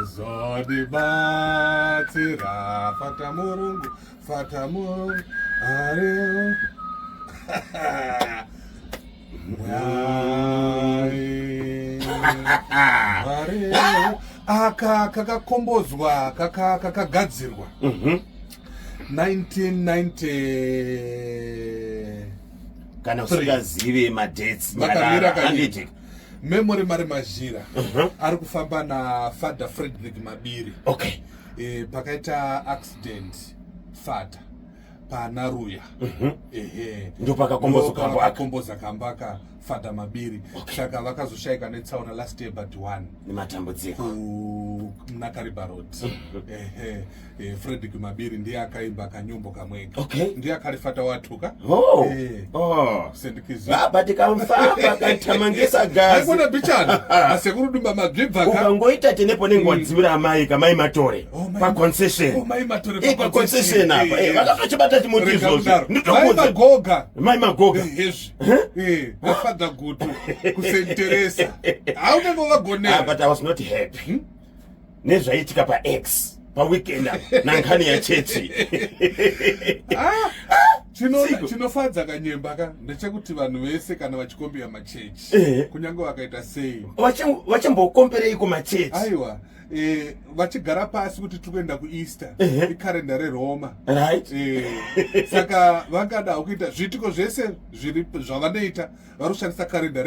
Uzodibatsira fata murungu areo kakakombozwa kakagadzirwa 1990 kana usingazive madates makamira kaniti memory mari mazhira ari kufamba na Father Frederick Mabiri. Okay. Pakaita accident fata pana Ruya. Ndo pakakomboza kambaka Father Mabiri. Saka vakazoshaika netsaona last year but one nematambudziko Nakariba Road. Frederick Mabiri ndiye akaimba kanyumbo kamweka. Okay. Ndiye akalifata watuka. Sendikizo. But kamfamba kantamangisa gazi. Haikona bichana. Asekurudumba mabvibva ka. Ukangoita tenepo nengodzivira amai kamai matore. Pa concession. Mai matore pa concession apa. Vakatochibata chimutizo. Nditokuudza. Mai magoga. Yes. Vafadha gutu kusenteresa. Haunenge wagonera. But I was not happy. Nezvaitika pa X. Pa weekend nankani ya chechi. Chinofadza kanyemba ka ndechekuti vanhu vese kana vachikombera machechi kunyange vakaita sei vachimbokomberei kumachechi. Aiwa vachigara pasi kuti tikuenda kuEaster ikarenda reRoma, right? Saka vangada kuita zviitiko zvese zviri zvavanoita varushandisa karenda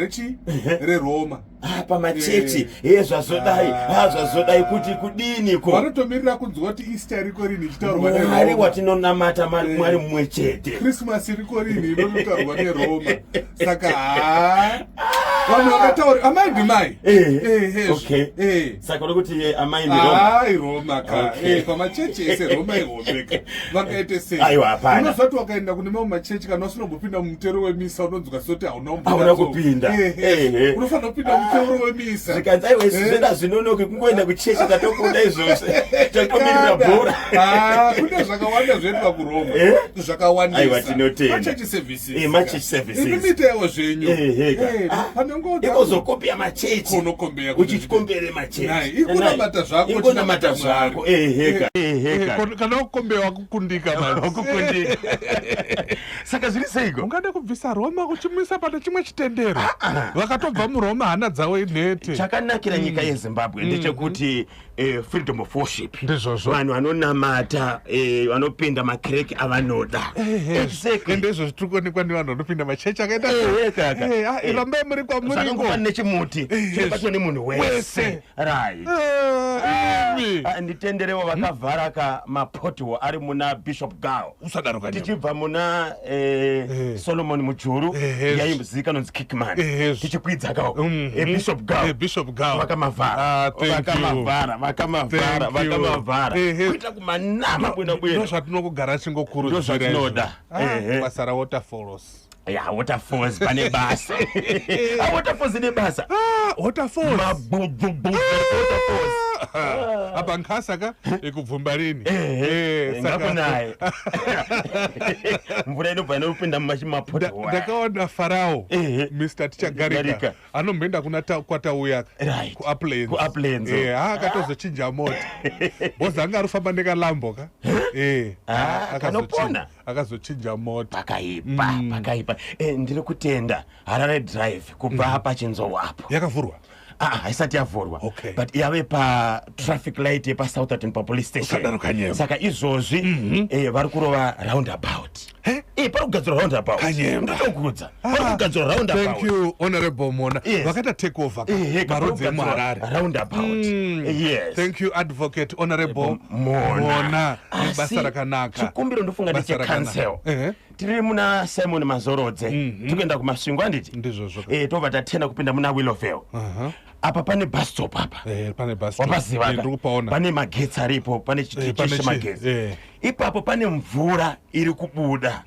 reRoma pamachechi. Zvazodai kuti kudini ko vanotomirira kunzwa kuti Easter iriko rini ichitaurwa neRoma. Mwari watinonamata mwari mumwe chete. Christmas iriko rini inotaurwa neRoma. Saka vanhu vakataura amai ndimai. Okay. Saka lokuti amai ndiroma. Roma ka. Pamachechi ese Roma ihombeka. Vakaite sei? Aiwa hapana. Unozvati wakaenda kune mamwe machechi kana usinombopinda mumutero wemisa unonzwa soti hauna kupinda. Unofanira kupinda mumutero wemisa. Zikanzi aiwa zvenda zvinonoke kungoenda kuchechi tatokuda izvozvo. Takomirira bhora. Kune zvakawanda zvoitwa kuRoma. Zvakawanda. Aiwa tinotenda. Machechi services. Machechi services. Inoitewo zvenyu. Ikozokopia machechi. Unokombera uchikombere machechi. Ikunamata zvako. Ikunamata zvako. Kana ukombewa kukundika manje. Kukundika. Saka zviri seiko? Ungada kubvisa Roma kuchimisa pane chimwe chitendero. Vakatobva muRoma hana dzawo inete. Chakanakira nyika yeZimbabwe ndechekuti freedom of worship. Ndizvozvo. Vanhu vanonamata vanopinda makereke avanoda. Exactly. Ndizvo zvitikuonekwa nevanhu vanopinda machechi akaenda. Kaka. Irambai muri kwamuri. Zvakangova nechimuti. Chinobatwa nemunhu wese. Right. Nditenderewo vakavhara mapothole ari muna Bishop Gao. Usadaro kanya. Tichibva muna Solomon Mujuru yaimzikanwa nzi Kickman. Tichikwidza kawo. Bishop Gao. Vakamavhara. Kuita kumanama bwino. Ndo zvatinogara chingokurudzira. Ndo zvinoda. Basa ra waterfalls. Waterfalls pane basa. Waterfalls ine basa. Waterfalls. Waterfalls. Apa nkasa ka ekubvumba rini. Saka naye. Mvura inobva inopinda mumapothole. Ndakaona Farao Mr. Tichagarika anomboenda kwata uya kuUplands. Akatozochinja mota. Boza anga arufamba nekalambo ka. Akazochinja mota. Pakaipa. Ndiri kutenda Harare Drive kubva apa Chinzowapo. Yakavhurwa. Haisati yavhurwa. But yave pa traffic light pa Southampton pa police station. Saka izvozvi vari kurova roundabout. Parikugadzira roundabout. Ndokudza. Parikugadzira roundabout. Thank you Honorable Mona. Vakata take over marodzi emuHarare. Roundabout. Yes. Thank you Advocate Honorable Mona. Basa rakanaka. Chikumbiro ndofunga ndiche cancel. Tiri muna Simon Mazorodze. Tikuenda kumasvingo anditi? Ndizvozvo. Tobva tatenda kupinda muna Willowvale. Apa pane bus stop apa. Pane bus stop. Pane magetsi aripo, pane chitichi chemagetsi. Ipapo pane mvura iri kubuda.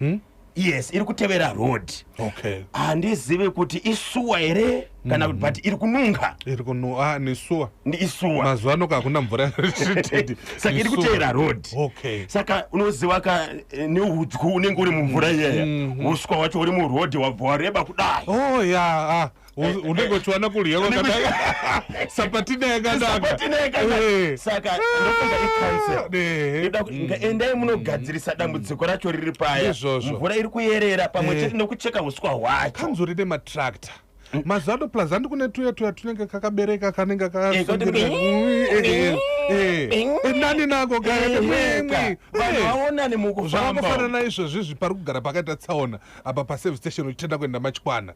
yes iri kutevera road. Okay. Handizive kuti isuwa here kana but iri kununga. Iri kununga ni suwa. Ni isuwa. Mazuano kakuna mvura retreated. Saka iri kutevera road. Okay. Saka unoziva ka ni udyu unenge uri mumvura iyeya. Uswa wacho uri mu road wabva wareba kudai. Oh yeah. Unenge chiwana kuliya kwakadai. Sapatina yakadaka. Saka ndofunga icancel. Endai munogadzirisa dambudziko racho riri paya. Mvura iri kuyerera pamwe chete nekucheka uswa hwacho. Kanzoride matractor. Mazado plazandi kune tuya tunenge kakabereka kanenge kakasungirira. Nani nako gaya vaona nemukufamba. Zvakafanana izvozvi pari kugara pakaita tsaona apa paservice station uchitenda kuenda Machikwana.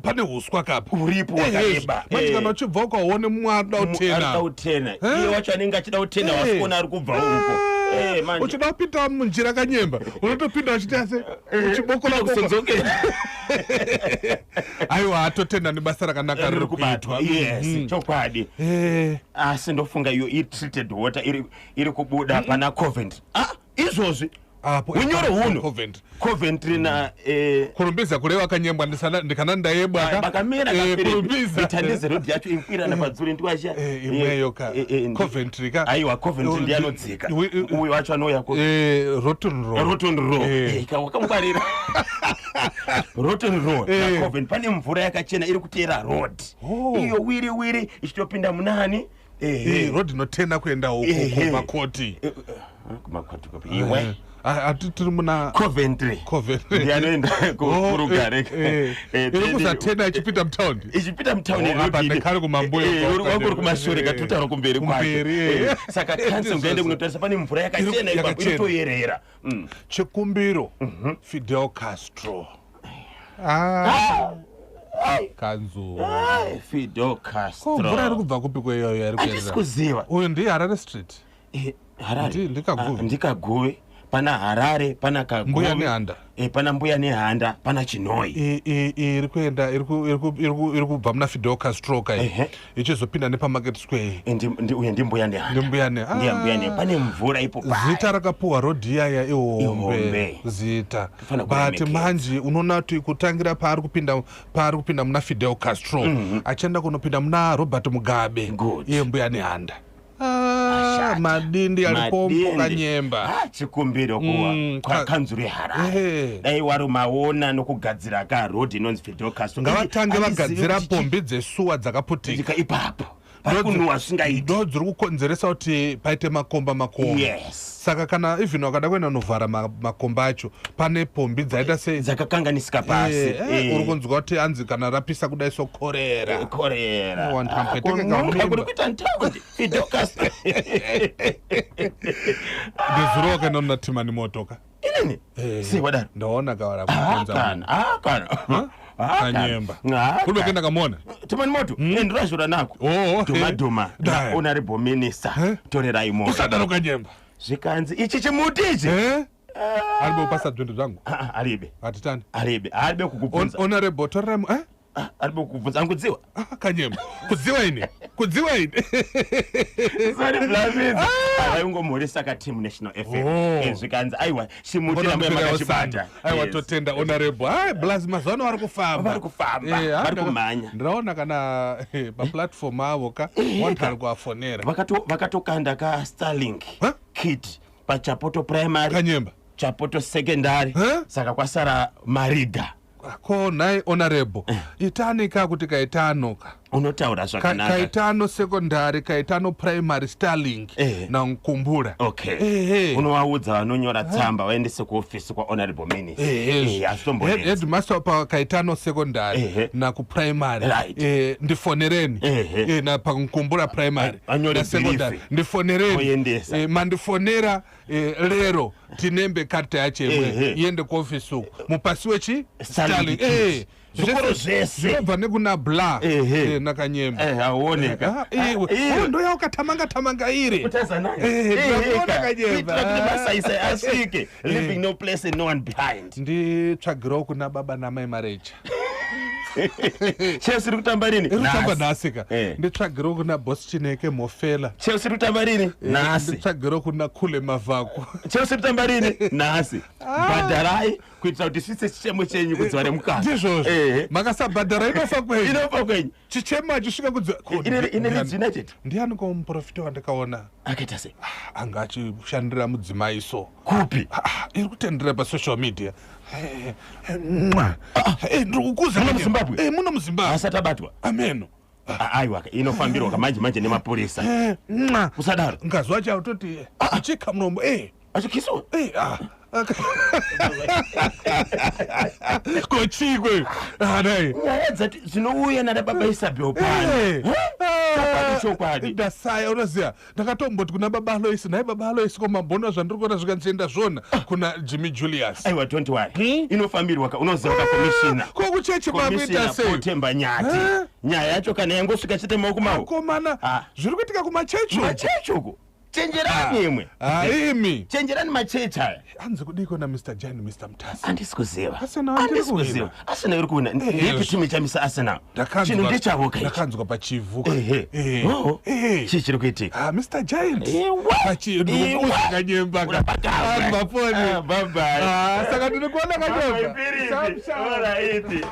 Pane huswa kapo. Uripo wakareba. Manje kana uchibva ukaone mumwe arida utena. Iye wacho anenge achida utena wasikuona ari kubva uko. Uchida kupinda munjira kanyemba unotopinda uchita se uchibokola kusonzokera. Aiwa atotenda nebasa rakanaka riri kubatwa. Yes, chokwadi. Asi ndofunga iyo treated water iri kubuda pana Coventry. Izvozvi unyore huno Coventry na kurumbiza kureva kanyembwa ndikana ndayebwa bakamera kurumbiza itandeze road yacho inkwira napadzuri ndiwasha imweyo ka Coventry ka aiwa Coventry ndianodzika uyu wacho anoya ku Rotten Row wakamungwarira Rotten Row na Coventry pane mvura yakachena iri kutera road iyo wiri ichitopinda munani road notena kuenda huko kumakoti kumakoti iwe atitiri muna Coventry ndianoenda kurugare iri kuzatena ichipita mtaundi apa ndekari kumambuyo uri kumashure katutaro kumberi kwake saka kanse ungaende kunotarisa pane mvura yakachena iri toyerera chikumbiro Fidel Castro kanzo Fidel Castro mvura iri kubva kupi kweyoyo yari kuenda atikuziva uyu ndi Harare Street Harare ndikaguve pana Harare pana Kaguve mbuya nehanda pana mbuya nehanda pana Chinoi iri kuenda iri kubva muna Fidel Castro kai ichizopinda nepamarket square uye ndi mbuya nehanda mbuya pane mvura ipo paya zita rakapuwa rodhi iyaya ihombe zita but manje unoona kuti kutangira paari kupinda muna Fidel Castro achienda kunopinda muna Robert Mugabe iye mbuya nehanda madindi alipompo kanyemba chikumbiro kuwa kanzuri Harare dai wari maona nokugadzira ka road inonzi Fidel Castro ngavatange vagadzira pombi dzesuwa dzakaputika ipapo pakunwa zvingaiti ndo dziri kukonzeresa kuti paite makomba saka kana even wakada kuenda novhara makomba acho pane pombi dzaita sei dzakakanganisika pasi uri kunzwa kuti anzi kana rapisa kudai so korera kuri kuita ntaundi Fidel Castro ndizuro wakaenda muna Timani motoka inini siwadaro ndaona kawara kukonza kanyemba kuri kuenda kamona Timani moto ndirazvura nako dhuma honorable minister torerai moto usadaro kanyemba zvikanzi ichi chimuti ichi aribe kupasa bzvindu zvangu aribe hatitani aribe kukubvunza honorable torerai aribe kukubvunza angudziwa kanyemba kudziwa ini sorry Blazes ayungomhoresa ka Team National FM zvikanzi aiwa chimuti namwe makachibata aiwa totenda honorable Blaz mazano vari kufamba vari kumhanya ndiraona kana paplatform avo ka wantu ari kuafonera vakatokanda ka Starlink kit paChapoto primary kanyemba Chapoto secondary saka kwasara Mariga ko nai honorable itanika kuti kaitanoka unotaura zvakanaka kaitano secondary kaitano primary Starlink na Nkumbura unowaudza vanonyora tsamba vaendese kuofisi kwa honorable minister headmaster pa kaitano secondary na ku primary ndifonereni na pa Nkumbura primary na secondary ndifonereni mandifonera lero tinembe karta yache imwe iende kuofisi uko mupasiwe chi Starlink zvikoro zvese zvinobva nekuna bla nakanyemba aoneka ndo yaukatamanga iri kuti masaisai asvike living no place and no one behind nditsvagirawo kuna baba namai marecha Chelsea kutamba rini? Kutamba nasi ka. Nditsvagiro kuna Boss Chineke Mofela. Chelsea kutamba rini? Nasi. Nditsvagiro kuna Khule Mavako. Chelsea kutamba rini? Nasi. Bhadharai kuitira kuti svise chichemo chenyu kudzvare mukati. Ndizvozvo. Makasabhadhara inofa kwenyu. Inofa kwenyu. Chichemo chisvika ine Leeds United. Ndiani ko muprofita wandakaona? Akaita sei? Anga achishandira mudzimai so. Kupi? Iri kutendera pa social media. Ndikukuza muno muZimbabwe. Muno muZimbabwe. Asati abatwa. Ameno. Aiwa inofambirwa manje nemapurisa. Usadaro. Ngazi wacho autoti achika munombo achikiswa. Kochikwe. Dai. Nyaya dzati dzinouya nana baba Isabel pano. Chokwadi. Ndasaya unoziya. Ndakatomboti kuna baba Alois naye baba Alois koma mbona zvandiri kuona zvikanzenda zvona kuna Jimmy Julius. Aiwa don't worry. Inofambirwa unoziya ka commissioner. Ko kuchechi mapita sei. Kutemba nyati. Nyaya yacho kana yangosvika chete maoko mawo. Komana. Zviri kuitika kumachechi. Machechi uko. Chenjerani imwe. Imi. Chenjerani machechi aya. Anze kudiko na Mr. Jan Mr. Mtasi. Andisikuziva. Asina iri kuwina. Ndiki timu chamisa Arsenal. Chino ndichavo kai. Ndakanzwa pachivuka. Chii chiri kuitika? Mr. Giant. Ndikukuza kanyemba. Mafoni. Bye bye. Saka ndikuona kanyemba. All right.